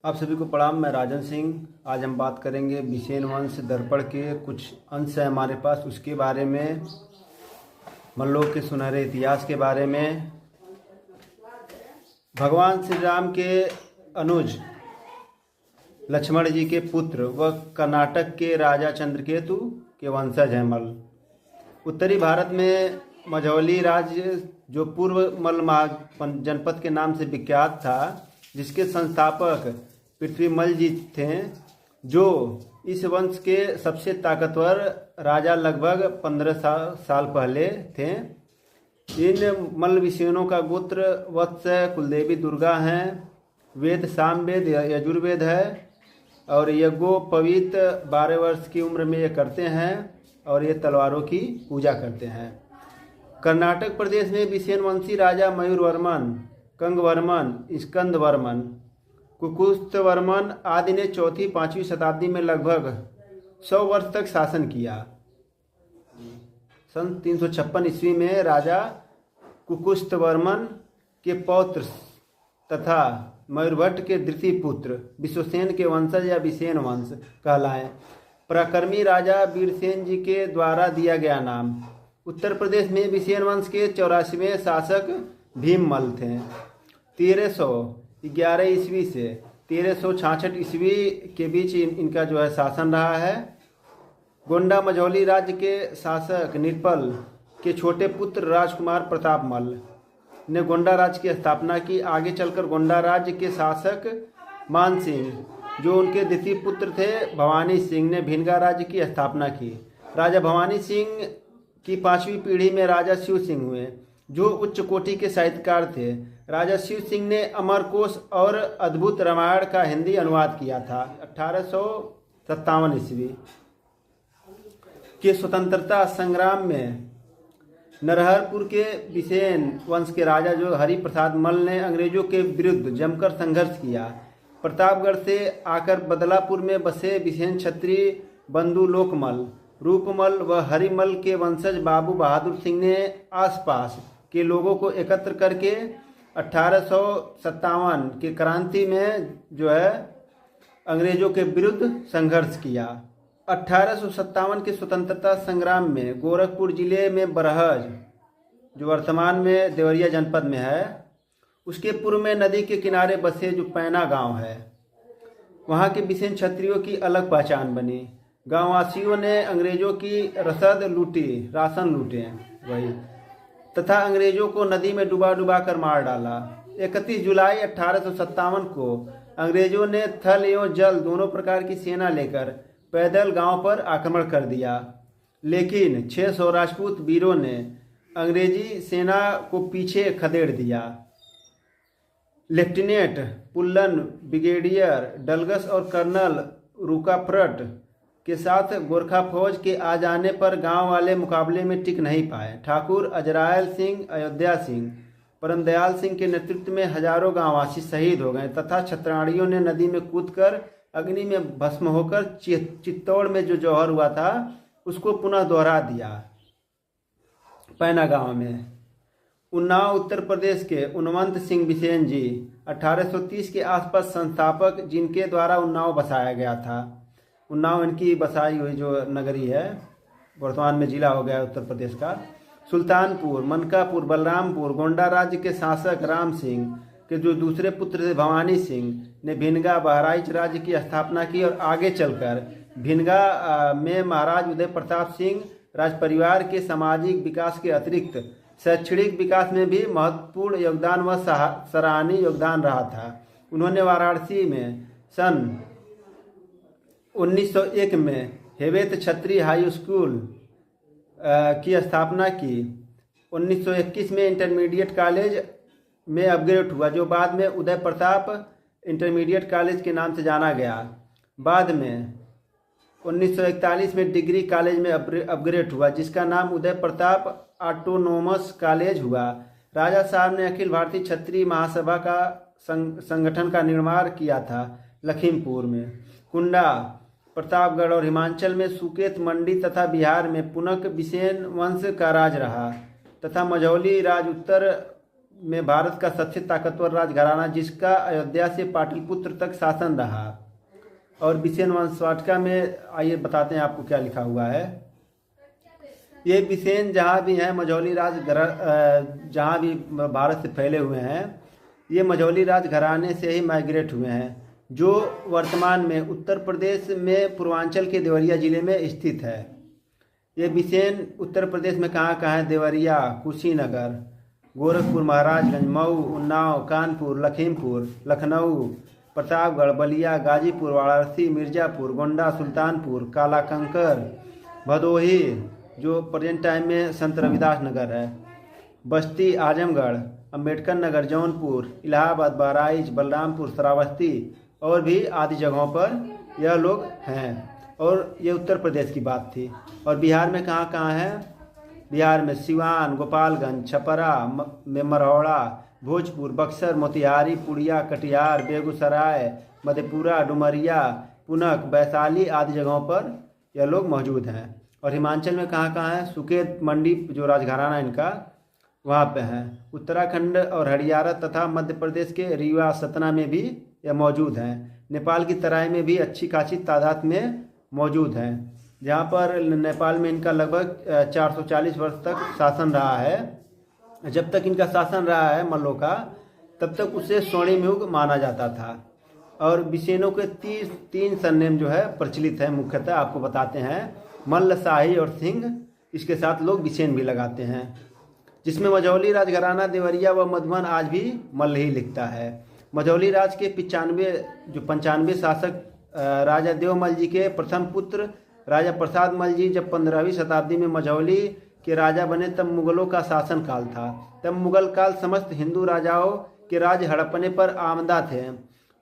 आप सभी को प्रणाम। मैं राजन सिंह। आज हम बात करेंगे बिसेन वंश दर्पण के कुछ अंश है हमारे पास, उसके बारे में, मल्लोक के सुनहरे इतिहास के बारे में। भगवान श्री राम के अनुज लक्ष्मण जी के पुत्र व कर्नाटक के राजा चंद्रकेतु के वंशज हैं मल्ल। उत्तरी भारत में मझौली राज्य, जो पूर्व मल्ल जनपद के नाम से विख्यात था, जिसके संस्थापक पृथ्वीमल जी थे, जो इस वंश के सबसे ताकतवर राजा लगभग 15 साल पहले थे। इन मल्ल विषयों का गोत्र वत्स, कुलदेवी दुर्गा हैं, वेद सामवेद यजुर्वेद है, और यज्ञोपवीत 12 वर्ष की उम्र में ये करते हैं और ये तलवारों की पूजा करते हैं। कर्नाटक प्रदेश में बिसेन वंशी राजा मयूरवर्मन, कंगवर्मन, स्कंदवर्मन, कुकुस्तवर्मन आदि ने 4वीं-5वीं शताब्दी में लगभग 100 वर्ष तक शासन किया। सन 356 ईस्वी में राजा कुकुस्तवर्मन के पौत्र तथा मयूरभट्ट के द्वितीय पुत्र विश्वसेन के वंशज या बिसेन वंश कहलाए। पराक्रमी राजा वीरसेन जी के द्वारा दिया गया नाम। उत्तर प्रदेश में बिसेन वंश के 84वें शासक भीममल थे। 1311 ईस्वी से 1366 ईस्वी के बीच इनका शासन रहा है। गोंडा मझौली राज्य के शासक निरपल के छोटे पुत्र राजकुमार प्रताप मल्ल ने गोंडा राज्य की स्थापना की। आगे चलकर गोंडा राज्य के शासक मान सिंह, जो उनके द्वितीय पुत्र थे भवानी सिंह, ने भिनगा राज्य की स्थापना की। राजा भवानी सिंह की 5वीं पीढ़ी में राजा शिव सिंह हुए, जो उच्च कोटि के साहित्यकार थे। राजा शिव सिंह ने अमरकोश और अद्भुत रामायण का हिंदी अनुवाद किया था। 1857 ईस्वी के स्वतंत्रता संग्राम में नरहरपुर के बिसेन वंश के राजा जो हरि प्रसाद मल्ल ने अंग्रेजों के विरुद्ध जमकर संघर्ष किया। प्रतापगढ़ से आकर बदलापुर में बसे बिसेन क्षत्रिय बंधु लोकमल, रूपमल व हरिमल के वंशज बाबू बहादुर सिंह ने आसपास के लोगों को एकत्र करके 1857 की क्रांति में अंग्रेजों के विरुद्ध संघर्ष किया। 1857 के स्वतंत्रता संग्राम में गोरखपुर जिले में बरहज, जो वर्तमान में देवरिया जनपद में है, उसके पूर्व में नदी के किनारे बसे जो पैना गांव है, वहां के बिसेन क्षत्रियों की अलग पहचान बनी। गांववासियों ने अंग्रेजों की रसद लूटी, राशन लूटे वही, तथा अंग्रेजों को नदी में डुबा कर मार डाला। 31 जुलाई 1857 को अंग्रेजों ने थल एवं जल दोनों प्रकार की सेना लेकर पैदल गांव पर आक्रमण कर दिया, लेकिन 600 राजपूत वीरों ने अंग्रेजी सेना को पीछे खदेड़ दिया। लेफ्टिनेंट पुल्लन, ब्रिगेडियर डलगस और कर्नल रुकाप्रट के साथ गोरखा फौज के आ जाने पर गांव वाले मुकाबले में टिक नहीं पाए। ठाकुर अजरायल सिंह, अयोध्या सिंह, परमदयाल सिंह के नेतृत्व में हजारों गांववासी शहीद हो गए तथा छत्राणियों ने नदी में कूदकर अग्नि में भस्म होकर चित्तौड़ में जो जौहर हुआ था उसको पुनः दोहरा दिया पैना गांव में। उन्नाव उत्तर प्रदेश के उन्वंत सिंह बिसेन जी 1830 के आसपास संस्थापक, जिनके द्वारा उन्नाव बसाया गया था। उन्नाव इनकी बसाई हुई जो नगरी है, वर्तमान में जिला हो गया उत्तर प्रदेश का। सुल्तानपुर, मनकापुर, बलरामपुर, गोंडा राज्य के शासक राम सिंह के जो दूसरे पुत्र थे भवानी सिंह ने भिनगा बहराइच राज्य की स्थापना की, और आगे चलकर भिनगा में महाराज उदय प्रताप सिंह राज परिवार के सामाजिक विकास के अतिरिक्त शैक्षणिक विकास में भी महत्वपूर्ण योगदान व सराहनीय योगदान रहा था। उन्होंने वाराणसी में सन 1901 में हेवेत क्षत्रिय हाई स्कूल की स्थापना की। 1921 में इंटरमीडिएट कॉलेज में अपग्रेड हुआ, जो बाद में उदय प्रताप इंटरमीडिएट कॉलेज के नाम से जाना गया। बाद में 1941 में डिग्री कॉलेज में अपग्रेड हुआ, जिसका नाम उदय प्रताप ऑटोनोमस कॉलेज हुआ। राजा साहब ने अखिल भारतीय क्षत्रिय महासभा का संगठन का निर्माण किया था लखीमपुर में। कुंडा, प्रतापगढ़ और हिमाचल में सुकेत मंडी तथा बिहार में पुनक बिसेन वंश का राज रहा, तथा मझौली राज उत्तर में भारत का सबसे ताकतवर राजघराना, जिसका अयोध्या से पाटलिपुत्र तक शासन रहा। और बिसेन वंशवाटिका में आइए बताते हैं आपको क्या लिखा हुआ है। ये बिसेन जहाँ भी हैं मझौली जहाँ भी भारत से फैले हुए हैं, ये मझौली राजघराने से ही माइग्रेट हुए हैं, जो वर्तमान में उत्तर प्रदेश में पूर्वांचल के देवरिया जिले में स्थित है। ये बिसेन उत्तर प्रदेश में कहाँ कहाँ है? देवरिया, कुशीनगर, गोरखपुर, महाराजगंज, मऊ, उन्नाव, कानपुर, लखीमपुर, लखनऊ, प्रतापगढ़, बलिया, गाजीपुर, वाराणसी, मिर्ज़ापुर, गोंडा, सुल्तानपुर, कालाकंकर, भदोही जो प्रेजेंट टाइम में संत रविदास नगर है, बस्ती, आजमगढ़, अम्बेडकर नगर, जौनपुर, इलाहाबाद, बहराइच, बलरामपुर, श्रावस्ती और भी आदि जगहों पर यह लोग हैं। और ये उत्तर प्रदेश की बात थी। और बिहार में कहाँ कहाँ है? बिहार में सिवान, गोपालगंज, छपरा में मरौड़ा, भोजपुर, बक्सर, मोतिहारी, पूर्णिया, कटिहार, बेगूसराय, मधेपुरा, डुमरिया, पुनक, वैशाली आदि जगहों पर यह लोग मौजूद हैं। और हिमाचल में कहाँ कहाँ है? सुकेत मंडी जो राजघराना इनका वहाँ पे है। उत्तराखंड और हरियाणा तथा मध्य प्रदेश के रीवा, सतना में भी यह मौजूद हैं। नेपाल की तराई में भी अच्छी खासी तादाद में मौजूद हैं, जहाँ पर नेपाल में इनका लगभग 440 वर्ष तक शासन रहा है। जब तक इनका शासन रहा है मल्लों का, तब तक उसे स्वर्णिम युग माना जाता था। और बिसेनों के 3 सरनेम जो है प्रचलित है, मुख्यतः आपको बताते हैं, मल्ल, शाही और सिंह। इसके साथ लोग बिसेन भी लगाते हैं, जिसमें मझौली राजघराना, देवरिया व मधुबन आज भी मल्ल ही लिखता है। मझौली राज के 95 शासक राजा देवमल जी के प्रथम पुत्र राजा प्रसाद मल जी जब 15वीं शताब्दी में मझौली के राजा बने, तब मुगलों का शासन काल था। तब मुगल काल समस्त हिंदू राजाओं के राज हड़पने पर आमदा थे।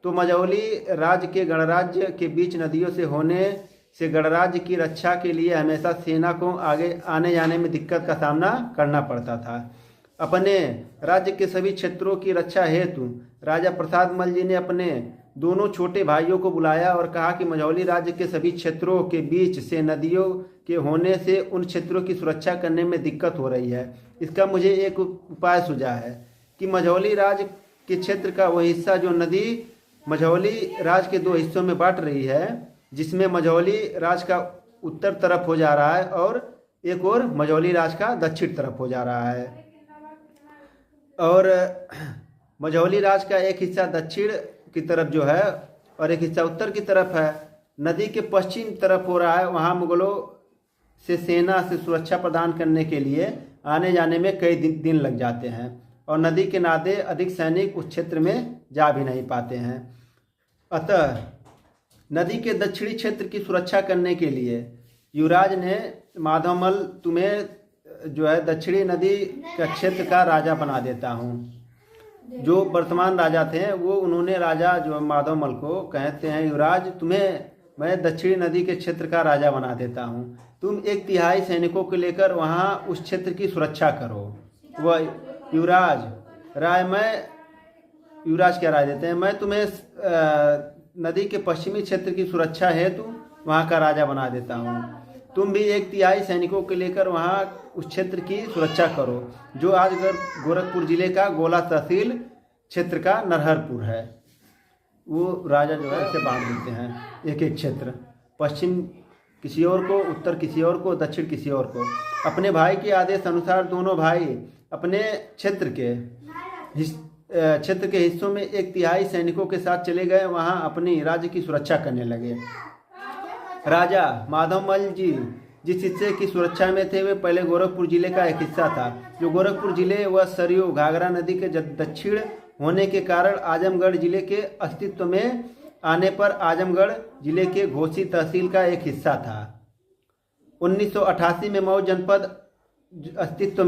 तो मझौली राज्य के गणराज्य के बीच नदियों से होने से गणराज्य की रक्षा के लिए हमेशा सेना को आगे आने जाने में दिक्कत का सामना करना पड़ता था। अपने राज्य के सभी क्षेत्रों की रक्षा हेतु राजा प्रसाद मल जी ने अपने दोनों छोटे भाइयों को बुलाया और कहा कि मझौली राज्य के सभी क्षेत्रों के बीच से नदियों के होने से उन क्षेत्रों की सुरक्षा करने में दिक्कत हो रही है। इसका मुझे एक उपाय सूझा है कि मझौली राज्य के क्षेत्र का वह हिस्सा जो नदी मझौली राज्य के 2 हिस्सों में बांट रही है, जिसमें मझौली राज्य का उत्तर तरफ हो जा रहा है और एक और मझौली राज्य का दक्षिण तरफ हो जा रहा है। और मझौली राज्य का एक हिस्सा दक्षिण की तरफ जो है और एक हिस्सा उत्तर की तरफ है, नदी के पश्चिम तरफ हो रहा है। वहाँ मुगलों से सेना से सुरक्षा प्रदान करने के लिए आने जाने में कई दिन लग जाते हैं और नदी के नाते अधिक सैनिक उस क्षेत्र में जा भी नहीं पाते हैं। अतः नदी के दक्षिणी क्षेत्र की सुरक्षा करने के लिए युवराज ने माधवमल, तुम्हें जो है दक्षिणी नदी का क्षेत्र का राजा बना देता हूँ। जो वर्तमान राजा थे वो उन्होंने राजा जो माधवमल को कहते हैं, युवराज तुम्हें मैं दक्षिणी नदी के क्षेत्र का राजा बना देता हूँ, तुम 1/3 सैनिकों को लेकर वहाँ उस क्षेत्र की सुरक्षा करो। वह युवराज क्या राय देते हैं, मैं तुम्हें नदी के पश्चिमी क्षेत्र की सुरक्षा हेतु वहाँ का राजा बना देता हूँ, तुम भी 1/3 सैनिकों को लेकर वहाँ उस क्षेत्र की सुरक्षा करो, जो आज गोरखपुर जिले का गोला तहसील क्षेत्र का नरहरपुर है। वो राजा जो है इसे बांट देते हैं एक क्षेत्र, पश्चिम किसी और को, उत्तर किसी और को, दक्षिण किसी और को। अपने भाई के आदेश अनुसार दोनों भाई अपने क्षेत्र के हिस्सों में 1/3 सैनिकों के साथ चले गए, वहाँ अपनी राज्य की सुरक्षा करने लगे। राजा माधवमल जी जिस हिस्से की सुरक्षा में थे वे पहले गोरखपुर जिले का एक हिस्सा था। जो गोरखपुर जिले व सरयू घाघरा नदी के दक्षिण होने के कारण आजमगढ़ जिले के अस्तित्व में आने पर आजमगढ़ जिले के घोसी तहसील का एक हिस्सा था। 1988 में मऊ जनपद के अस्तित्व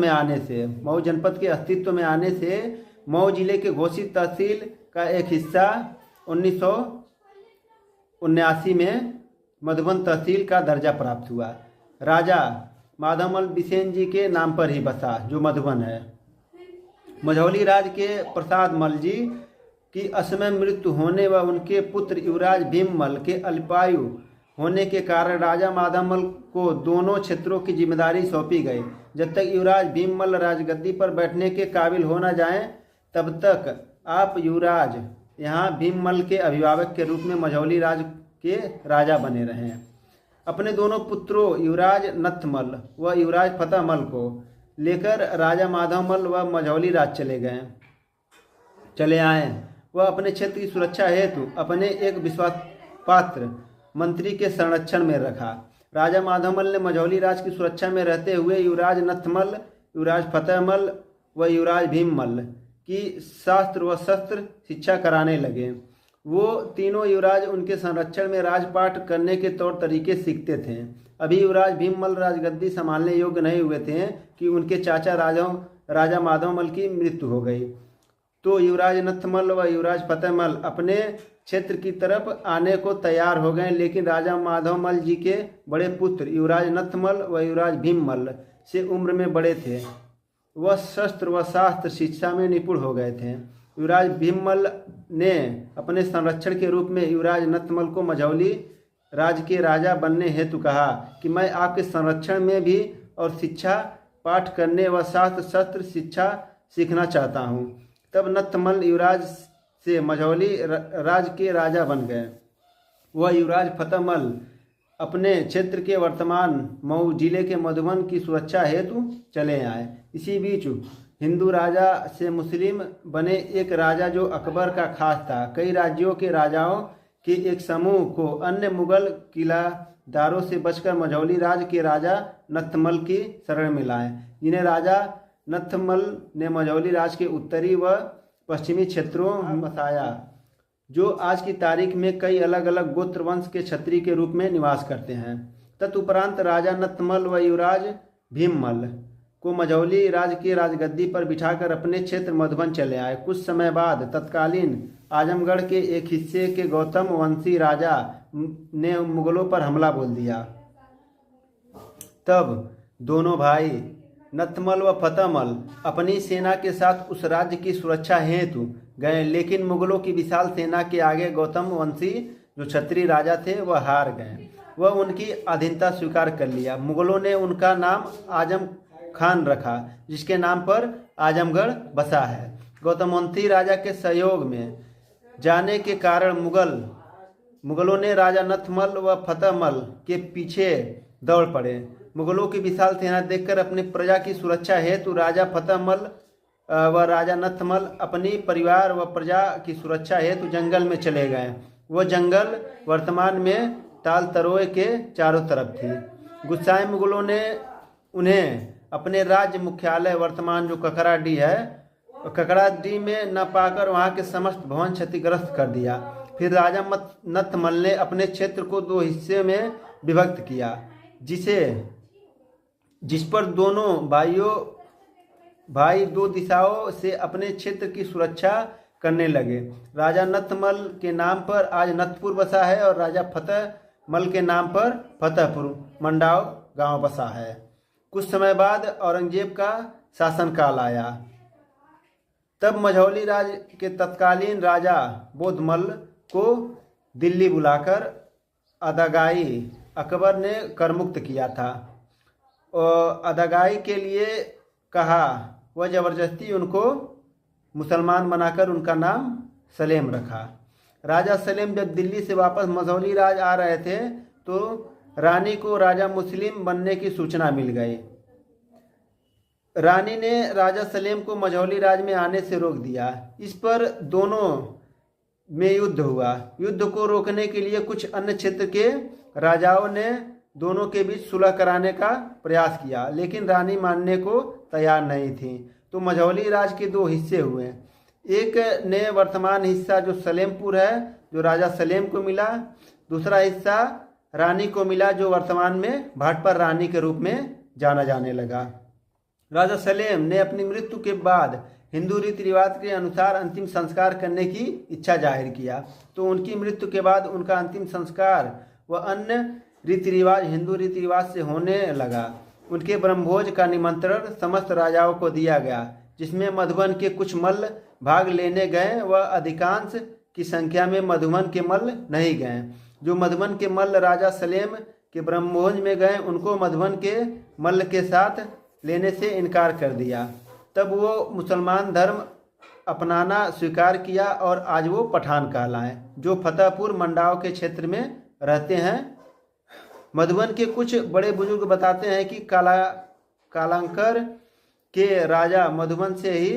में आने से मऊ जिले के घोसी तहसील का एक हिस्सा 1979 में मधुबन तहसील का दर्जा प्राप्त हुआ। राजा माधवमल बिसेन जी के नाम पर ही बसा, जो मधुबन है। मझौली राज के प्रसाद मल जी की असमय मृत्यु होने व उनके पुत्र युवराज भीममल के अल्पायु होने के कारण राजा माधवमल को दोनों क्षेत्रों की जिम्मेदारी सौंपी गई। जब तक युवराज भीममल राजगद्दी पर बैठने के काबिल हो न जाएं, तब तक आप युवराज यहाँ भीममल के अभिभावक के रूप में मझौली राज के राजा बने रहे। अपने दोनों पुत्रों युवराज नथमल व युवराज फतेहमल को लेकर राजा माधवमल व मझौली राज चले आए। वह अपने क्षेत्र की सुरक्षा हेतु अपने एक विश्वासपात्र मंत्री के संरक्षण में रखा। राजा माधवमल ने मझौली राज की सुरक्षा में रहते हुए युवराज नथमल, युवराज फतेहमल व युवराज भीममल की शास्त्र व शस्त्र शिक्षा कराने लगे। वो तीनों युवराज उनके संरक्षण में राजपाट करने के तौर तरीके सीखते थे। अभी युवराज भीममल राजगद्दी संभालने योग्य नहीं हुए थे कि उनके चाचा राजा माधवमल की मृत्यु हो गई। तो युवराज नथमल व युवराज फतेहमल अपने क्षेत्र की तरफ आने को तैयार हो गए, लेकिन राजा माधवमल जी के बड़े पुत्र युवराज नथमल व युवराज भीममल से उम्र में बड़े थे। वह शस्त्र व शास्त्र शिक्षा में निपुण हो गए थे। युवराज भीममल ने अपने संरक्षण के रूप में युवराज नथमल को मझौली राज के राजा बनने हेतु कहा कि मैं आपके संरक्षण में भी और शिक्षा पाठ करने व शास्त्र शस्त्र शिक्षा सीखना चाहता हूँ। तब नथमल युवराज से मझौली राज के राजा बन गए। वह युवराज फतेहमल अपने क्षेत्र के वर्तमान मऊ जिले के मधुबन की सुरक्षा हेतु चले आए। इसी बीच हिंदू राजा से मुस्लिम बने एक राजा जो अकबर का खास था, कई राज्यों के राजाओं के एक समूह को अन्य मुगल किलादारों से बचकर मझौली राज के राजा नथमल की शरण में लाए, जिन्हें राजा नथमल ने मझौली राज के उत्तरी व पश्चिमी क्षेत्रों में बसाया, जो आज की तारीख में कई अलग अलग गोत्र वंश के क्षत्रिय के रूप में निवास करते हैं। तदुपरांत राजा नथमल व युवराज भीममल को मझौली राज की राजगद्दी पर बिठाकर अपने क्षेत्र मधुबन चले आए। कुछ समय बाद तत्कालीन आजमगढ़ के एक हिस्से के गौतम वंशी राजा ने मुगलों पर हमला बोल दिया। तब दोनों भाई नथमल व फतेहमल अपनी सेना के साथ उस राज्य की सुरक्षा हेतु गए, लेकिन मुगलों की विशाल सेना के आगे गौतम वंशी जो क्षत्रिय राजा थे वह हार गए। वह उनकी अधीनता स्वीकार कर लिया। मुगलों ने उनका नाम आजम खान रखा, जिसके नाम पर आजमगढ़ बसा है। गौतमवंशी राजा के सहयोग में जाने के कारण मुगलों ने राजा नथमल व फतेहमल के पीछे दौड़ पड़े। मुगलों की विशाल सेना देखकर अपनी प्रजा की सुरक्षा हेतु राजा फतेहमल व राजा नथमल अपनी परिवार व प्रजा की सुरक्षा हेतु जंगल में चले गए। वह जंगल वर्तमान में ताल तरोए के चारों तरफ थी। गुस्साए मुगलों ने उन्हें अपने राज्य मुख्यालय वर्तमान जो ककराडी है, ककराडी में न पाकर वहां के समस्त भवन क्षतिग्रस्त कर दिया। फिर राजा नथमल ने अपने क्षेत्र को दो हिस्से में विभक्त किया, जिस पर दोनों भाई दो दिशाओं से अपने क्षेत्र की सुरक्षा करने लगे। राजा नथमल के नाम पर आज नथपुर बसा है और राजा फतेहमल के नाम पर फतेहपुर मंडाव गांव बसा है। कुछ समय बाद औरंगजेब का शासनकाल आया। तब मझौली राज के तत्कालीन राजा बोधमल को दिल्ली बुलाकर अदागाई अकबर ने करमुक्त किया था और अदागाई के लिए कहा। वह जबरदस्ती उनको मुसलमान बनाकर उनका नाम सलेम रखा। राजा सलेम जब दिल्ली से वापस मझौली राज आ रहे थे तो रानी को राजा मुस्लिम बनने की सूचना मिल गई। रानी ने राजा सलेम को मझौली राज में आने से रोक दिया। इस पर दोनों में युद्ध हुआ। युद्ध को रोकने के लिए कुछ अन्य क्षेत्र के राजाओं ने दोनों के बीच सुलह कराने का प्रयास किया, लेकिन रानी मानने को तैयार नहीं थी। तो मझौली राज के दो हिस्से हुए। एक ने वर्तमान हिस्सा जो सलेमपुर है, जो राजा सलेम को मिला। दूसरा हिस्सा रानी को मिला, जो वर्तमान में भाटपर रानी के रूप में जाना जाने लगा। राजा सलेम ने अपनी मृत्यु के बाद हिंदू रीति रिवाज के अनुसार अंतिम संस्कार करने की इच्छा जाहिर किया। तो उनकी मृत्यु के बाद उनका अंतिम संस्कार व अन्य रीति रिवाज हिंदू रीति रिवाज से होने लगा। उनके ब्रह्मभोज का निमंत्रण समस्त राजाओं को दिया गया, जिसमें मधुबन के कुछ मल्ल भाग लेने गए व अधिकांश की संख्या में मधुबन के मल्ल नहीं गए। जो मधुबन के मल्ल राजा सलेम के ब्रह्मभोज में गए, उनको मधुबन के मल्ल के साथ लेने से इनकार कर दिया। तब वो मुसलमान धर्म अपनाना स्वीकार किया और आज वो पठान कहलाए, जो फतेहपुर मंडाव के क्षेत्र में रहते हैं। मधुबन के कुछ बड़े बुजुर्ग बताते हैं कि कालांकर के राजा मधुबन से ही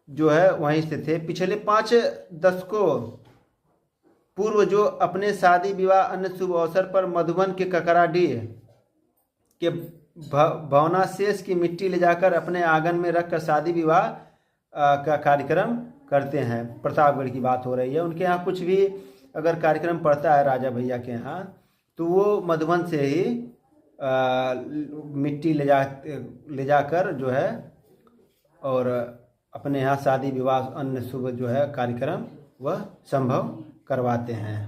जो है वहीं से थे। पिछले 5 दशकों पूर्व जो अपने शादी विवाह अन्य शुभ अवसर पर मधुबन के ककराडीह के भवनाशेष की मिट्टी ले जाकर अपने आंगन में रखकर शादी विवाह का कार्यक्रम करते हैं। प्रतापगढ़ की बात हो रही है। उनके यहाँ कुछ भी अगर कार्यक्रम पड़ता है राजा भैया के यहाँ, तो वो मधुबन से ही मिट्टी ले जाकर जो है और अपने यहाँ शादी विवाह अन्य शुभ जो है कार्यक्रम वह संभव करवाते हैं।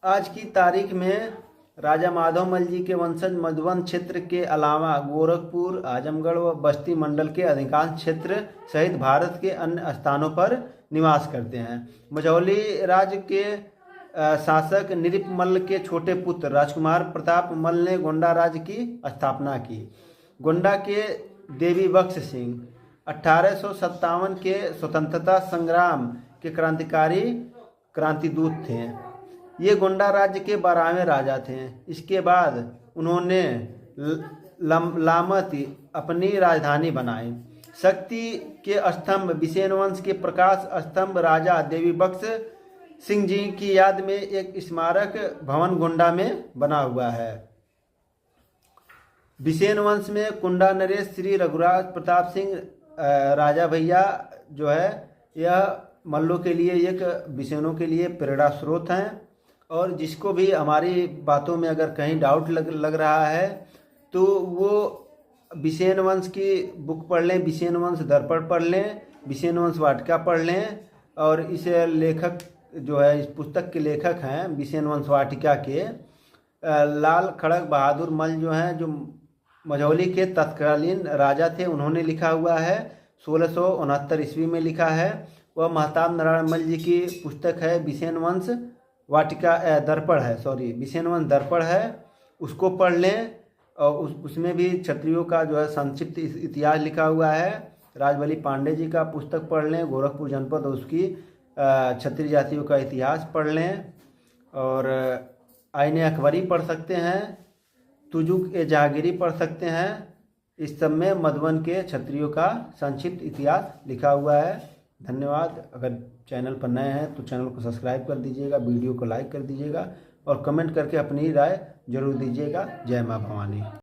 आज की तारीख में राजा माधवमल जी के वंशज मधुबन क्षेत्र के अलावा गोरखपुर, आजमगढ़ व बस्ती मंडल के अधिकांश क्षेत्र सहित भारत के अन्य स्थानों पर निवास करते हैं। मझौली राज्य के शासक नृप मल्ल के छोटे पुत्र राजकुमार प्रताप मल ने गोंडा राज्य की स्थापना की। गोंडा के देवी बख्श सिंह 1857 के स्वतंत्रता संग्राम के क्रांतिदूत थे। ये गोंडा राज्य के 12वें राजा थे। इसके बाद उन्होंने लामती अपनी राजधानी बनाई। शक्ति के स्तंभ बिसेन वंश के प्रकाश स्तंभ राजा देवी बख्श सिंह जी की याद में एक स्मारक भवन गोंडा में बना हुआ है। बिसेन वंश में कुंडा नरेश श्री रघुराज प्रताप सिंह राजा भैया जो है यह मल्लों के लिए एक बिसेनों के लिए प्रेरणा स्रोत हैं। और जिसको भी हमारी बातों में अगर कहीं डाउट लग रहा है तो वो बिसेन वंश की बुक पढ़ लें, बिसेन वंश दर्पण पढ़ लें, बिसेन वंश वाटिका पढ़ लें। और इस लेखक जो है, इस पुस्तक के लेखक हैं बिसेन वंश वाटिका के लाल खड़क बहादुर मल जो हैं, जो मझौली के तत्कालीन राजा थे, उन्होंने लिखा हुआ है। 1669 ईस्वी में लिखा है। वह महताब नारायण मल जी की पुस्तक है बिसेन वंश वाटिका दर्पण है, बिसेन वंश दर्पण है, उसको पढ़ लें। और उसमें भी क्षत्रियों का जो है संक्षिप्त इतिहास लिखा हुआ है। राजबली पांडे जी का पुस्तक पढ़ लें, गोरखपुर जनपद और उसकी क्षत्रिय जातियों का इतिहास पढ़ लें। और आईने अकबरी पढ़ सकते हैं, तुजुक ए जहांगीरी पढ़ सकते हैं। इस सब में मधुबन के क्षत्रियों का संक्षिप्त इतिहास लिखा हुआ है। धन्यवाद। अगर चैनल पर नए हैं तो चैनल को सब्सक्राइब कर दीजिएगा, वीडियो को लाइक कर दीजिएगा और कमेंट करके अपनी राय जरूर दीजिएगा। जय माँ भवानी।